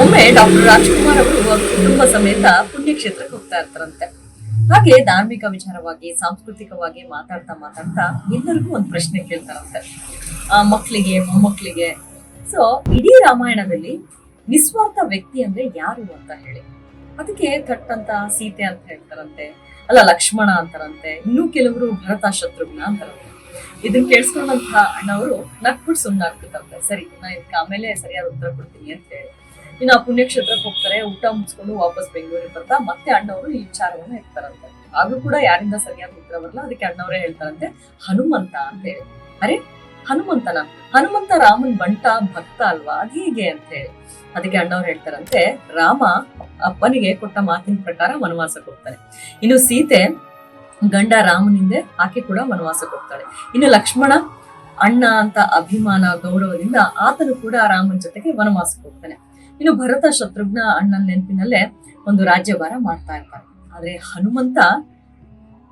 ಒಮ್ಮೆ ಡಾಕ್ಟರ್ ರಾಜ್ಕುಮಾರ್ ಅವರು ಅವ್ರ ಕುಟುಂಬ ಸಮೇತ ಪುಣ್ಯಕ್ಷೇತ್ರಕ್ಕೆ ಹೋಗ್ತಾ ಇರ್ತಾರಂತೆ. ಹಾಗೆ ಧಾರ್ಮಿಕ ವಿಚಾರವಾಗಿ ಸಾಂಸ್ಕೃತಿಕವಾಗಿ ಮಾತಾಡ್ತಾ ಮಾತಾಡ್ತಾ ಎಲ್ಲರಿಗೂ ಒಂದು ಪ್ರಶ್ನೆ ಕೇಳ್ತಾರಂತೆ, ಮಕ್ಕಳಿಗೆ ಮೊಮ್ಮಕ್ಕಳಿಗೆ. ಸೊ ಇಡೀ ರಾಮಾಯಣದಲ್ಲಿ ನಿಸ್ವಾರ್ಥ ವ್ಯಕ್ತಿ ಅಂದ್ರೆ ಯಾರು ಅಂತ ಹೇಳಿ. ಅದಕ್ಕೆ ಥಟ್ ಅಂತ ಸೀತೆ ಅಂತ ಹೇಳ್ತಾರಂತೆ, ಅಲ್ಲ ಲಕ್ಷ್ಮಣ ಅಂತಾರಂತೆ, ಇನ್ನೂ ಕೆಲವರು ಭರತ ಶತ್ರುಘ್ನ ಅಂತಾರಂತೆ. ಇದನ್ನ ಕೇಳಿಸ್ಕೊಂಡಂತ ಅಣ್ಣವರು ನಕ್ಬಿಟ್ಟು ಸುಮ್ಮನಾಗ್ತಿತ್ತಂತೆ. ಸರಿ, ನಾ ಇದಕ್ಕೆ ಆಮೇಲೆ ಸರಿಯಾದ ಉತ್ತರ ಕೊಡ್ತೀನಿ ಅಂತ ಹೇಳಿ ಇನ್ನು ಆ ಪುಣ್ಯಕ್ಷೇತ್ರಕ್ಕೆ ಹೋಗ್ತಾರೆ. ಊಟ ಮುಗಿಸ್ಕೊಂಡು ವಾಪಸ್ ಬೆಂಗಳೂರಿಗೆ ಬರ್ತಾ ಮತ್ತೆ ಅಣ್ಣವರು ಈ ವಿಚಾರವನ್ನ ಇರ್ತಾರಂತೆ. ಆದ್ರೂ ಕೂಡ ಯಾರಿಂದ ಸರಿಯಾದ ಉತ್ತರ ಬರಲ್ಲ. ಅದಕ್ಕೆ ಅಣ್ಣವರೇ ಹೇಳ್ತಾರಂತೆ ಹನುಮಂತ ಅಂತ ಹೇಳಿ. ಅರೆ ಹನುಮಂತನ? ಹನುಮಂತ ರಾಮನ್ ಬಂಟ ಭಕ್ತ ಅಲ್ವಾ, ಅದ್ ಹೀಗೆ ಅಂತ ಹೇಳಿ. ಅದಕ್ಕೆ ಅಣ್ಣವ್ರು ಹೇಳ್ತಾರಂತೆ, ರಾಮ ಅಪ್ಪನಿಗೆ ಕೊಟ್ಟ ಮಾತಿನ ಪ್ರಕಾರ ವನವಾಸಕ್ಕೆ ಹೋಗ್ತಾನೆ. ಇನ್ನು ಸೀತೆ ಗಂಡ ರಾಮನಿಂದೆ ಆಕೆ ಕೂಡ ವನವಾಸಕ್ಕೆ ಹೋಗ್ತಾಳೆ. ಇನ್ನು ಲಕ್ಷ್ಮಣ ಅಣ್ಣ ಅಂತ ಅಭಿಮಾನ ಗೌರವದಿಂದ ಆತನು ಕೂಡ ರಾಮನ ಜೊತೆಗೆ ವನವಾಸಕ್ಕೆ ಹೋಗ್ತಾನೆ. ಇನ್ನು ಭರತ ಶತ್ರುಘ್ನ ಅಣ್ಣನ ನೆನಪಿನಲ್ಲೇ ಒಂದು ರಾಜ್ಯಭಾರ ಮಾಡ್ತಾ ಇರ್ತಾನೆ. ಆದ್ರೆ ಹನುಮಂತ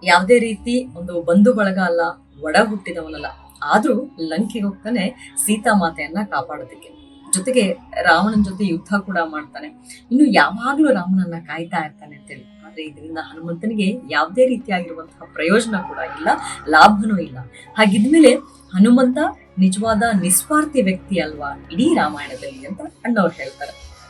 ಯಾವುದೇ ರೀತಿ ಒಂದು ಬಂಧು ಬಳಗ ಅಲ್ಲ, ಒಡ ಹುಟ್ಟಿದವನಲ್ಲ. ಆದ್ರೂ ಲಂಕೆಗೆ ಹೋಗ್ತಾನೆ ಸೀತಾ ಮಾತೆಯನ್ನ ಕಾಪಾಡೋದಕ್ಕೆ. ಜೊತೆಗೆ ರಾವಣನ ಜೊತೆ ಯುದ್ಧ ಕೂಡ ಮಾಡ್ತಾನೆ. ಇನ್ನು ಯಾವಾಗ್ಲೂ ರಾಮನನ್ನ ಕಾಯ್ತಾ ಇರ್ತಾನೆ ಅಂತೇಳಿ. ಆದ್ರೆ ಇದರಿಂದ ಹನುಮಂತನಿಗೆ ಯಾವುದೇ ರೀತಿಯಾಗಿರುವಂತಹ ಪ್ರಯೋಜನ ಕೂಡ ಇಲ್ಲ, ಲಾಭನೂ ಇಲ್ಲ. ಹಾಗಿದ್ಮೇಲೆ ಹನುಮಂತ ನಿಜವಾದ ನಿಸ್ವಾರ್ಥಿ ವ್ಯಕ್ತಿ ಅಲ್ವಾ ಇಡೀ ರಾಮಾಯಣದಲ್ಲಿ ಅಂತ ಅಣ್ಣವ್ರು ಹೇಳ್ತಾರೆ.